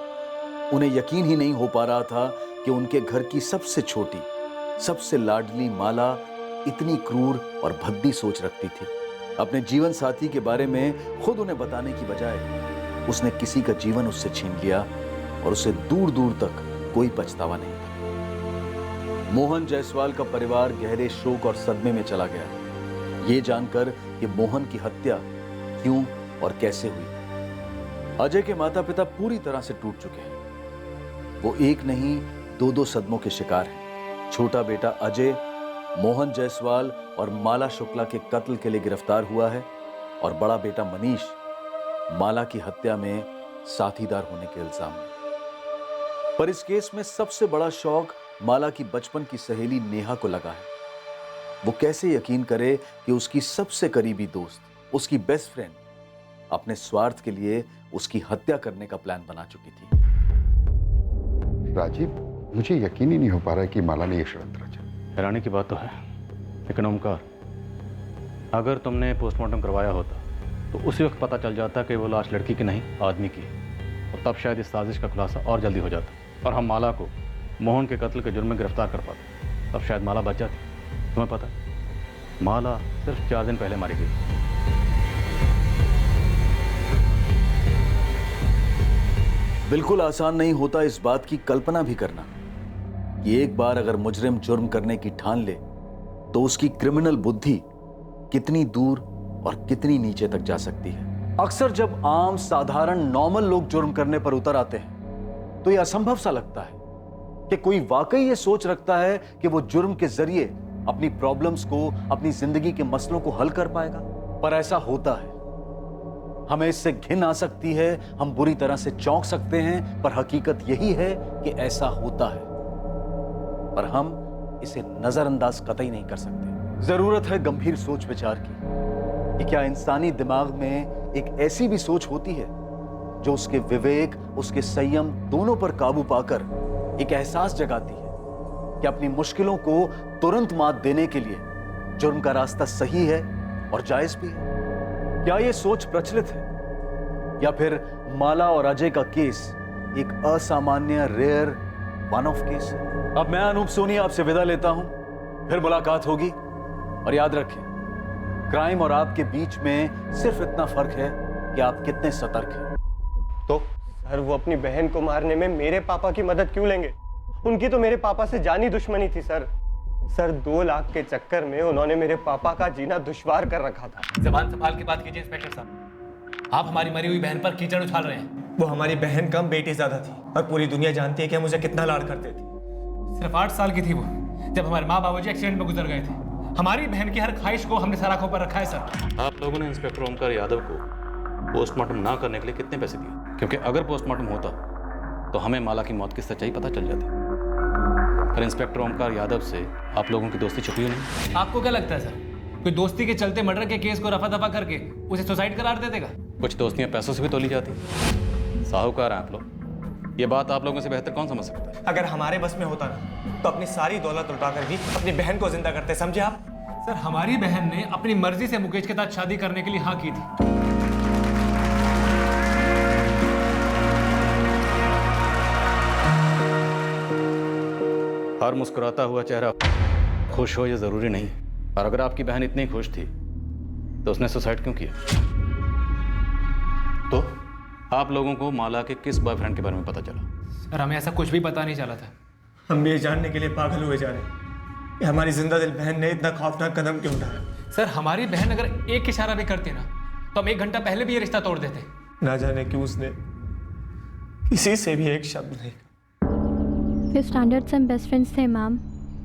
उन्हें यकीन ही नहीं हो पा रहा था कि उनके घर की सबसे छोटी, सबसे लाडली माला इतनी क्रूर और भद्दी सोच रखती थी। अपने जीवन साथी के बारे में खुद उन्हें बताने की बजाय उसने किसी का जीवन उससे छीन लिया, और उसे दूर दूर तक कोई पछतावा नहीं था। मोहन जायसवाल का परिवार गहरे शोक और सदमे में चला गया, ये जानकर कि मोहन की हत्या क्यों और कैसे हुई। अजय के माता पिता पूरी तरह से टूट चुके हैं। वो एक नहीं 2-2 सदमों के शिकार हैं। छोटा बेटा अजय मोहन जायसवाल और माला शुक्ला के कत्ल के लिए गिरफ्तार हुआ है, और बड़ा बेटा मनीष माला की हत्या में साथीदार होने के इल्जाम में। पर इस केस में सबसे बड़ा शौक माला की बचपन की सहेली नेहा को लगा है। वो कैसे यकीन करे कि उसकी सबसे करीबी दोस्त, उसकी बेस्ट फ्रेंड, अपने स्वार्थ के लिए उसकी हत्या करने का प्लान बना चुकी थी। राजीव, मुझे यकीन ही नहीं हो पा रहा है कि माला ने यह षड्यंत्र रचा। हैरानी की बात तो है, लेकिन ओमकार, अगर तुमने पोस्टमार्टम करवाया होता तो उसी वक्त पता चल जाता कि वो लाश लड़की की नहीं आदमी की, और तब शायद इस साजिश का खुलासा और जल्दी हो जाता और हम माला को मोहन के कत्ल के जुर्म में गिरफ्तार कर पाते। तब शायद माला बच जाती। तुम्हें पता, माला सिर्फ 4 दिन पहले मारी गई। बिल्कुल आसान नहीं होता इस बात की कल्पना भी करना कि एक बार अगर मुजरिम जुर्म करने की ठान ले तो उसकी क्रिमिनल बुद्धि कितनी दूर और कितनी नीचे तक जा सकती है। अक्सर जब आम साधारण नॉर्मल लोग जुर्म करने पर उतर आते हैं तो यह असंभव सा लगता है, कि कोई वाकई ये सोच रखता है कि वो जुर्म के जरिए अपनी प्रॉब्लम्स को, अपनी जिंदगी के मसलों को हल कर पाएगा? पर ऐसा होता है। हमें इससे घिन आ सकती है, हम बुरी तरह से चौंक सकते हैं, पर हकीकत यही है कि ऐसा होता है। पर हम इसे नजरअंदाज कतई नहीं कर सकते। जरूरत है गंभीर सोच विचार की कि क्या इंसानी दिमाग में एक ऐसी भी सोच होती है जो उसके विवेक, उसके संयम दोनों पर काबू पाकर एक एहसास जगाती है कि अपनी मुश्किलों को तुरंत मात देने के लिए जुर्म का रास्ता सही है और जायज भी है। क्या यह सोच प्रचलित है या फिर माला और अजय का केस एक असामान्य, रेयर, वन ऑफ केस है? अब मैं अनूप सोनी आपसे विदा लेता हूं, फिर मुलाकात होगी। और याद रखें, क्राइम और आपके बीच में सिर्फ इतना फर्क है कि आप कितने सतर्क हैं। तो सर, वो अपनी बहन को मारने में मेरे पापा की मदद क्यों लेंगे? उनकी तो मेरे पापा से जानी दुश्मनी थी सर। 2 लाख के चक्कर में उन्होंने मेरे पापा का जीना दुश्वार कर रखा था। जबान संभाल के बात कीजिए इंस्पेक्टर साहब। आप हमारी मरी हुई बहन पर कीचड़ उछाल रहे हैं। वो हमारी बहन कम, बेटी ज्यादा थी, और पूरी दुनिया जानती है कि हम उसे कितना लाड करते थे। सिर्फ 8 साल की थी वो जब हमारे माँ बाबूजी एक्सीडेंट में गुजर गए थे। हमारी बहन की हर ख्वाहिश को हमने सर आंखों पर रखा है सर। आप लोगों ने इंस्पेक्टर ओमकार यादव को पोस्टमार्टम ना करने के लिए कितने पैसे दिए? क्योंकि अगर पोस्टमार्टम होता तो हमें माला की मौत की सच्चाई पता चल जाती। पर इंस्पेक्टर ओमकार यादव से आप लोगों की दोस्ती छुपी नहीं। आपको क्या लगता है सर, कोई दोस्ती के चलते मर्डर के केस को रफा दफा करके उसे सुसाइड करार दे देगा? कुछ दोस्तियां पैसों से भी तोली जाती। साहूकार हैं आप लोग, ये बात आप लोगों से बेहतर कौन समझ सकता है? अगर हमारे बस में होता ना तो अपनी सारी दौलत लुटाकर भी अपनी बहन को जिंदा करते, समझे आप? सर, हमारी बहन ने अपनी मर्जी से मुकेश के साथ शादी करने के लिए हाँ की थी। हर मुस्कुराता हुआ चेहरा खुश हो ये जरूरी नहीं। और अगर आपकी बहन इतनी खुश थी तो उसने सुसाइड क्यों किया? तो आप लोगों को माला के किस बॉयफ्रेंड के बारे में पता चला? सर, हमें ऐसा कुछ भी पता नहीं चला था। हम भी ये जानने के लिए पागल हुए जा रहे हैं कि हमारी जिंदा दिल बहन ने इतना खौफनाक कदम क्यों उठाया। सर, हमारी बहन अगर एक इशारा भी करती ना तो हम 1 घंटा पहले भी ये रिश्ता तोड़ देते। ना जाने क्यों उसने किसी से भी एक शब्द नहीं। फिर स्टैंडर्ड से हम बेस्ट फ्रेंड्स थे मैम।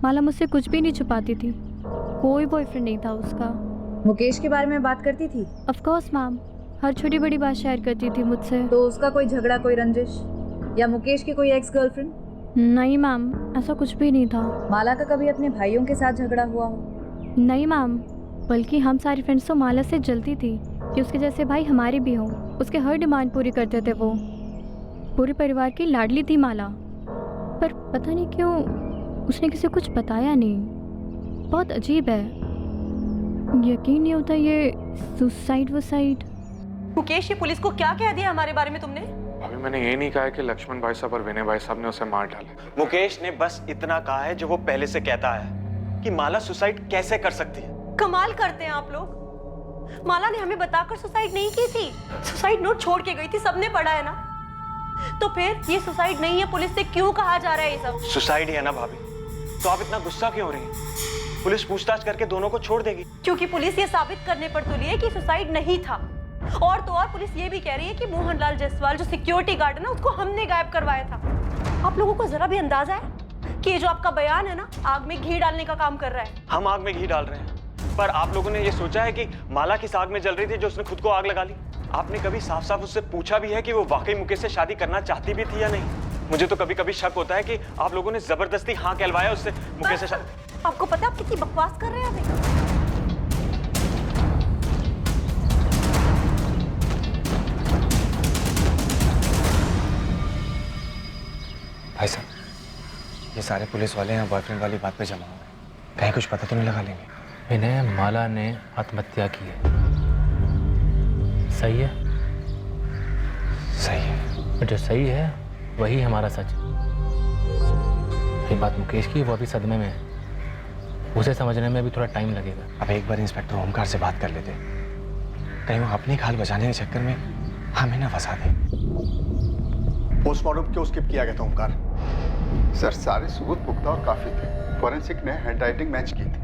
माला मुझसे कुछ भी नहीं छुपाती थी, कोई बॉयफ्रेंड नहीं था उसका। मुकेश के बारे में बात करती थी? ऑफ कोर्स मैम, हर छोटी बड़ी बात शेयर करती थी मुझसे। तो उसका कोई झगड़ा, कोई रंजिश या मुकेश की कोई एक्स गर्लफ्रेंड? नहीं मैम, ऐसा कुछ भी नहीं था। माला का कभी अपने भाइयों के साथ झगड़ा हुआ हो? नहीं मैम, बल्कि हम सारी फ्रेंड्स तो माला से जलती थी कि उसके जैसे भाई हमारे भी हों। उसके हर डिमांड पूरी करते थे वो। पूरे परिवार की लाडली थी माला, पर पता नहीं क्यों उसने किसी कुछ बताया नहीं। बहुत अजीब है, यकीन नहीं होता ये सुसाइड वुसाइड। मुकेश, ये पुलिस को क्या कह दिया हमारे बारे में तुमने? अभी मैंने ये नहीं कहा कि लक्ष्मण भाई साहब और विनय भाई साहब ने उसे मार डाला। मुकेश ने बस इतना कहा है जो वो पहले से कहता है कि माला सुसाइड कैसे कर सकती है। कमाल करते हैं आप लोग। माला ने हमें बताकर सुसाइड नहीं की थी, सुसाइड नोट छोड़ के गई थी, सबने पढ़ा है ना। तो फिर ये सुसाइड नहीं है, पुलिस से क्यों कहा जा रहा है ये सब? सुसाइड ही है ना भाभी, तो आप इतना गुस्सा क्यों हो रही हैं? पुलिस पूछताछ करके दोनों को छोड़ देगी। क्योंकि पुलिस ये साबित करने पर तुली है कि सुसाइड नहीं था। और तो और पुलिस ये भी कह रही है कि मोहनलाल जायसवाल जो सिक्योरिटी गार्ड है ना, उसको हमने गायब करवाया था। आप लोगों को जरा भी अंदाजा है कि ये जो आपका बयान है ना, आग में घी डालने का काम कर रहा है? हम आग में घी डाल रहे हैं, पर आप लोगों ने ये सोचा है कि माला किस आग में जल रही थी जो उसने खुद को आग लगा ली? आपने कभी साफ साफ उससे पूछा भी है कि वो वाकई मुकेश से शादी करना चाहती भी थी या नहीं? मुझे तो कभी कभी शक होता है कि आप लोगों ने जबरदस्ती हाँ कहलवाया उससे मुकेश से शादी। आपको पता आप कितनी बकवास कर रहे हैं अभी? भाई साहब, ये सारे पुलिस वाले यहाँ बॉयफ्रेंड वाली बात पे जमा हुए, कहीं कुछ पता तो नहीं लगा लेंगे? विनय, माला ने आत्महत्या की है। सही है? सही है। जो सही है वही हमारा सच है। ये बात मुकेश की, वो अभी सदमे में है, उसे समझने में भी थोड़ा टाइम लगेगा। अब एक बार इंस्पेक्टर ओमकार से बात कर लेते, कहीं वो अपनी खाल बचाने के चक्कर में हमें ना फंसा दे। पोस्टमार्टम क्यों स्किप किया गया था ओमकार? सर, सारे सबूत पुख्ता और काफी थे। फॉरेंसिक ने हैंडराइटिंग मैच की थी।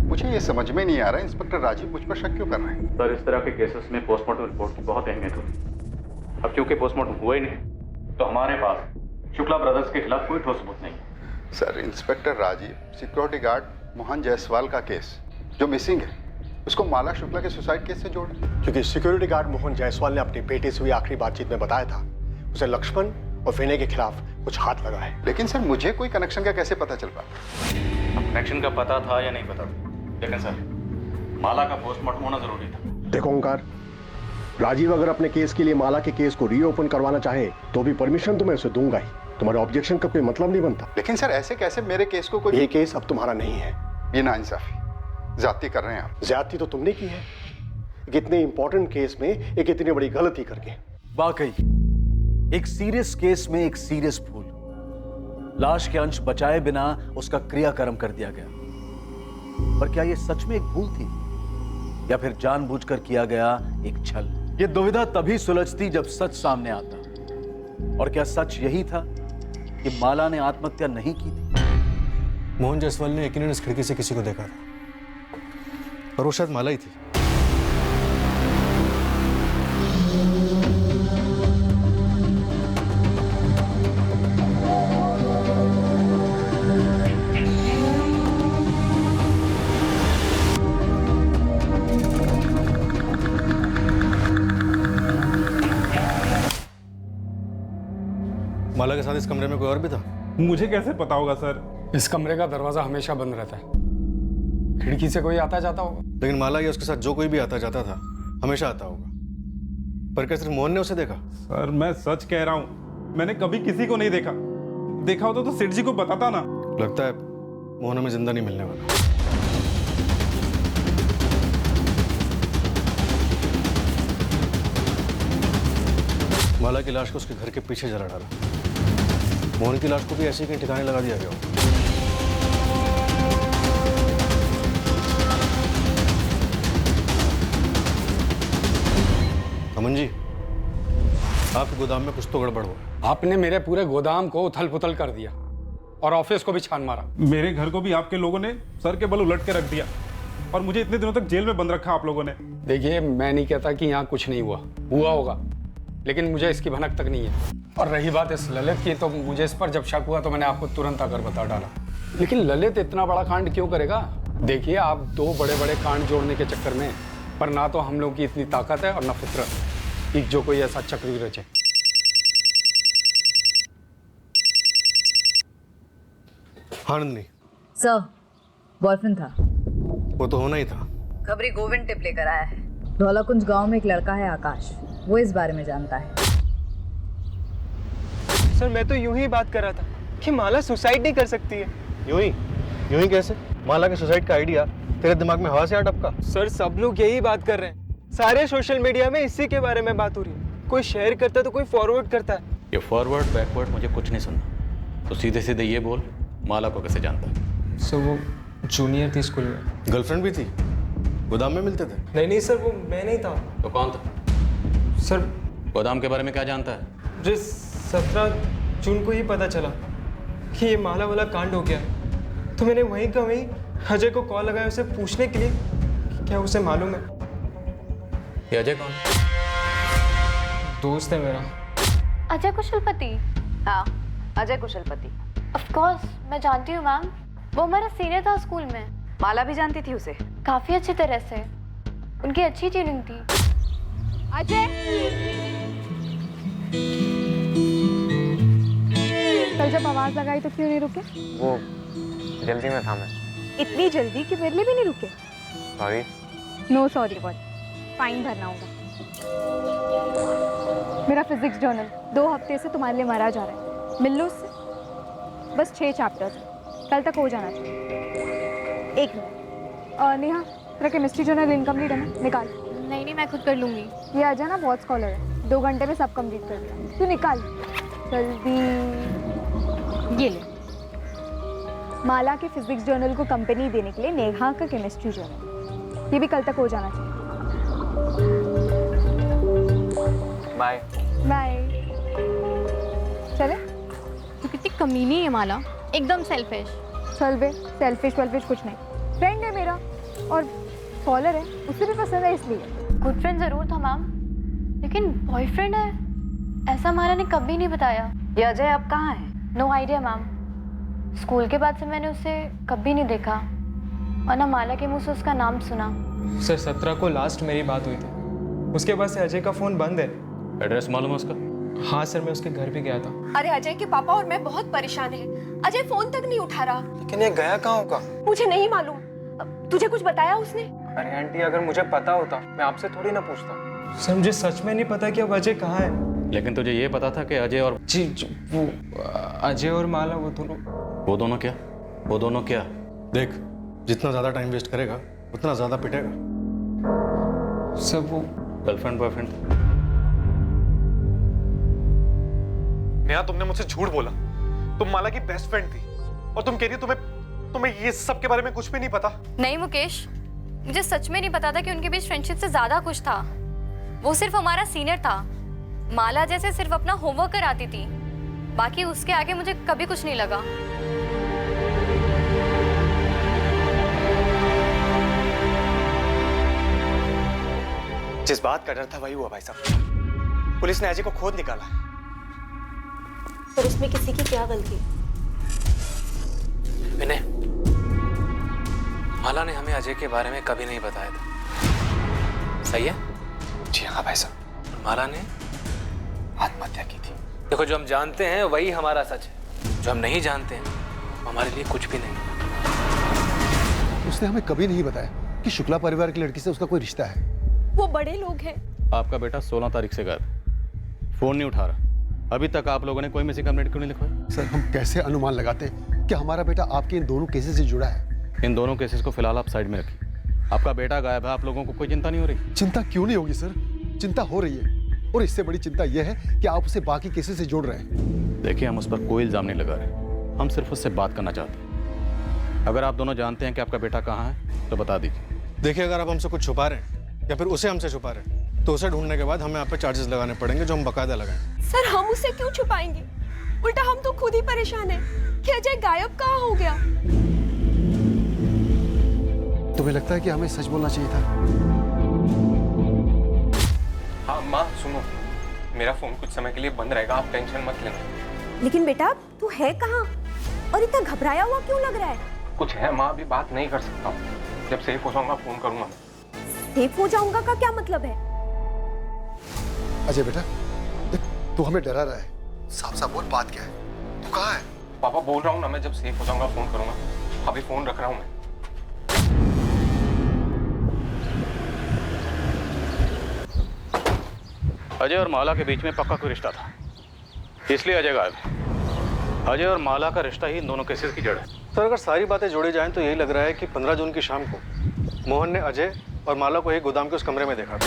मुझे ये समझ में नहीं आ रहा इंस्पेक्टर राजीव मुझ पर शक क्यों कर रहे हैं? सर, इस तरह के केसेस में पोस्टमार्टम रिपोर्ट की बहुत अहमियत होती है। अब क्योंकि पोस्टमार्टम हुआ ही नहीं तो हमारे पास शुक्ला ब्रदर्स के खिलाफ कोई ठोस सबूत नहीं है। Sir, inspector Rajiv, security guard Mohan Jaiswal का केस जो मिसिंग है उसको माला शुक्ला के सुसाइड केस से जोड़ा, क्योंकि सिक्योरिटी गार्ड मोहन जायसवाल ने अपनी बेटे से हुई आखिरी बातचीत में बताया था उसे लक्ष्मण और विनय के खिलाफ कुछ हाथ लगा है। लेकिन सर मुझे कोई कनेक्शन का कैसे पता चल पाया? कनेक्शन का पता था या नहीं पता था, लेकिन सर माला का पोस्टमार्टम होना जरूरी था। देखो ओंकार, राजीव अगर अपने केस के लिए माला के केस को रीओपन करवाना चाहे तो भी परमिशन तो मैं उसे दूंगा ही। तुम्हारे ऑब्जेक्शन का कोई मतलब नहीं बनता। लेकिन सर ऐसे कैसे मेरे केस को कोई... ये केस अब तुम्हारा नहीं है। ये नाइंसाफी, ज्यादती कर रहे हैं आप। ज्यादती तो तुमने की है, एक इतने इंपॉर्टेंट केस में एक इतनी बड़ी गलती करके। वाकई एक सीरियस केस में एक सीरियस भूल, लाश के अंश बचाए बिना उसका क्रियाकर्म कर दिया गया। पर क्या यह सच में एक भूल थी या फिर जानबूझकर किया गया एक छल? यह दुविधा तभी सुलझती जब सच सामने आता। और क्या सच यही था कि माला ने आत्महत्या नहीं की थी? मोहन जायसवाल ने यकीनन इस खिड़की से किसी को देखा था और वो शायद माला ही थी। माला के साथ इस कमरे में कोई और भी था? मुझे कैसे पता होगा सर? इस कमरे का दरवाजा हमेशा बंद रहता है, खिड़की से कोई आता जाता होगा। लेकिन माला या उसके साथ जो कोई भी आता जाता था हमेशा आता होगा। पर क्या सिर्फ मोहन ने उसे देखा? सर मैं सच कह रहा हूँ, मैंने कभी किसी को नहीं देखा। देखा होता तो सेठ जी को बताता ना। लगता है मोहन हमें जिंदा नहीं मिलने वाला। माला की लाश को उसके घर के पीछे जला डाला। मोहन की लाश को भी ऐसे ही कहीं ठिकाने लगा दिया गया। अमन जी, आपके गोदाम में कुछ तो गड़बड़ हुआ। आपने मेरे पूरे गोदाम को उथल पुथल कर दिया और ऑफिस को भी छान मारा। मेरे घर को भी आपके लोगों ने सर के बल उलट के रख दिया और मुझे इतने दिनों तक जेल में बंद रखा आप लोगों ने। देखिए मैं नहीं कहता कि यहाँ कुछ नहीं हुआ होगा, लेकिन मुझे इसकी भनक तक नहीं है। और रही बात इस ललित की, तो मुझे इस पर जब शक हुआ तो मैंने आपको तुरंत आकर बता डाला। लेकिन ललित इतना बड़ा कांड क्यों करेगा? देखिए आप दो बड़े बड़े कांड जोड़ने के चक्कर में, पर ना तो हम लोगों की इतनी ताकत है और ना फितरत कि जो कोई ऐसा चक्र भी रचे। हाँ नंदिनी। सर, बॉयफ्रेंड था। वो तो होना ही था। खबरी गोविंद टिप लेकर आया है। धौलाकुंज गांव में एक लड़का है आकाश, वो इस बारे में जानता है। सर मैं तो यूं ही बात कर रहा था कि माला सुसाइड नहीं कर सकती है। यूं ही कैसे? माला के सुसाइड का आइडिया तेरे दिमाग में हवा से आ टपका? सर सब लोग यही बात कर रहे हैं, सारे सोशल मीडिया में इसी के बारे में बात हो रही है। कोई शेयर करता है तो कोई फॉरवर्ड करता है। ये फॉरवर्ड बैकवर्ड मुझे कुछ नहीं सुनना, तो सीधे सीधे ये बोल माला को कैसे जानता है? सर वो जूनियर थी स्कूल में। गर्लफ्रेंड भी थी? गोदाम में मिलते थे? नहीं सर, वो मैं नहीं था। तो कौन था? सर गोदाम के बारे में क्या जानता है? मुझे 17 जून को ही पता चला कि ये माला वाला कांड हो गया, तो मैंने वहीं का वहीं अजय को कॉल लगाया उसे पूछने के लिए कि क्या उसे मालूम है। ये अजय कौन? दोस्त है मेरा। अजय कुशलपति? हाँ, अजय कुशलपति। ऑफ कोर्स मैं जानती हूँ मैम, वो हमारा सीनियर था स्कूल में। माला भी जानती थी उसे? काफी अच्छी तरह से, उनकी अच्छी ट्यूनिंग थी। अजय, कल जब आवाज लगाई तो क्यों नहीं रुके? वो जल्दी में था मैं। इतनी जल्दी कि मेरे लिए भी नहीं रुके? Sorry. No sorry what, fine भरना होगा। मेरा फिजिक्स जर्नल 2 हफ्ते से तुम्हारे लिए मरा जा रहा है, मिल लो उससे। बस 6 चैप्टर्स, कल तक हो जाना चाहिए। एक मिनट, नेहा तेरा केमिस्ट्री जर्नल इनकम्प्लीट है ना, निकाल। नहीं मैं खुद कर लूंगी। ये अजय ना बहुत स्कॉलर है, 2 घंटे में सब कंप्लीट कर दिया। तू निकाल जल्दी। ये ले, माला के फिजिक्स जर्नल को कंपनी देने के लिए नेहा का केमिस्ट्री जर्नल, ये भी कल तक हो जाना चाहिए। Bye bye. चले? तू कितनी कमीनी है माला, एकदम सेल्फिश। चल बे, सेल्फिश वेल्फिश कुछ नहीं, फ्रेंड है मेरा और फॉलोअर है, उसे भी पसंद है इसलिए। गुड फ्रेंड जरूर था मैम, लेकिन बॉयफ्रेंड है ऐसा माला ने कभी नहीं बताया। ये अजय अब कहाँ है? No idea ma'am. स्कूल के बाद से मैंने उसे कभी नहीं देखा और ना माला के मुंह से उसका नाम सुना। सर 17 को लास्ट मेरी बात हुई थी, उसके बाद से अजय का फोन बंद है। एड्रेस मालूम है उसका? हाँ सर, मैं उसके घर भी गया था। अरे अजय के पापा और मैं बहुत परेशान हैं। अजय फोन तक नहीं उठा रहा। लेकिन ये गया कहाँ होगा? मुझे नहीं मालूम। तुझे कुछ बताया उसने? अरे आंटी, अगर मुझे पता होता मैं आपसे थोड़ी ना पूछता। सर मुझे सच में नहीं पता कि अब अजय कहाँ है। लेकिन तुझे ये पता था कि अजय और जी वो अजय और माला वो दोनों क्या? देख, जितना ज्यादा टाइम वेस्ट करेगा उतना ज्यादा पिटेगा। सब वो गर्लफ्रेंड बॉयफ्रेंड? नेहा, तुमने मुझसे झूठ बोला। तुम माला की बेस्ट फ्रेंड थी और तुम कह रही हो तुम्हें ये सब के बारे में कुछ भी नहीं पता। नहीं मुकेश, मुझे सच में नहीं पता था कि उनके बीच फ्रेंडशिप से ज्यादा कुछ था। वो सिर्फ हमारा सीनियर था। माला जैसे सिर्फ अपना होमवर्क कराती थी, बाकी उसके आगे मुझे कभी कुछ नहीं लगा। जिस बात का डर था वही हुआ भाई साहब। पुलिस ने अजय को खोद निकाला। पर इसमें किसी की क्या गलती? विनय, माला ने हमें अजय के बारे में कभी नहीं बताया था, सही है? जी हाँ भाई साहब। माला ने आत्महत्या की थी। देखो, जो हम जानते हैं वही हमारा सच है, जो हम नहीं जानते हैं वो हमारे लिए कुछ भी नहीं। उसने हमें कभी नहीं बताया कि शुक्ला परिवार की लड़की से उसका कोई रिश्ता है। वो बड़े लोग हैं। आपका बेटा 16 तारीख से गायब, फोन नहीं उठा रहा। अभी तक आप लोगों ने कोई मिसिंग कंप्लेंट क्यों नहीं लिखवाई? सर, हम कैसे अनुमान लगाते कि हमारा बेटा आपके इन दोनों केसेस से जुड़ा है? इन दोनों केसेस को फिलहाल आप साइड में रखिए। आपका बेटा गायब है, आप लोगों को कोई चिंता नहीं हो रही? चिंता क्यों नहीं होगी सर, चिंता हो रही है। और इससे बड़ी चिंता यह है कि आप उसे बाकी केसेस से जोड़ रहे हैं। देखिए, हम उस पर कोई इल्जाम नहीं लगा रहे, हम सिर्फ उससे बात करना चाहते हैं। अगर आप दोनों जानते हैं कि आपका बेटा कहाँ है तो बता दीजिए। देखिए, अगर आप हमसे कुछ छुपा रहे हैं या फिर उसे हमसे छुपा रहे हैं तो उसे ढूंढने के बाद हमें आप पे चार्जेस लगाने पड़ेंगे, जो हम बकायदा लगाएंगे। सर, हम उसे क्यों छुपाएंगे? उल्टा हम तो खुद ही परेशान हैं कि अजय गायब कहाँ हो गया। तुम्हें लगता है कि हमें सच बोलना चाहिए था? हाँ माँ, सुनो, मेरा फोन कुछ समय के लिए बंद रहेगा, आप टेंशन मत लेना। लेकिन बेटा, तू है कहाँ और इतना घबराया हुआ क्यों लग रहा है? कुछ है माँ, अभी बात नहीं कर सकता हूँ। जब सेफ हो जाऊंगा फोन करूंगा। सेफ हो जाऊंगा का क्या मतलब है? अजय बेटा, तू हमें डरा रहा है। साफ साफ बोल, बात क्या है? तू कहाँ है? पापा, बोल रहा हूँ ना, मैं जब सेफ हो जाऊंगा फोन करूंगा। अभी फोन रख रहा हूँ मैं। अजय और माला के बीच में पक्का कोई रिश्ता था, इसलिए अजय गायब है। अजय और माला का रिश्ता ही इन दोनों केसेस की जड़ है। सर, अगर सारी बातें जोड़ी जाएं तो यही लग रहा है कि 15 जून की शाम को मोहन ने अजय और माला को एक गोदाम के उस कमरे में देखा था।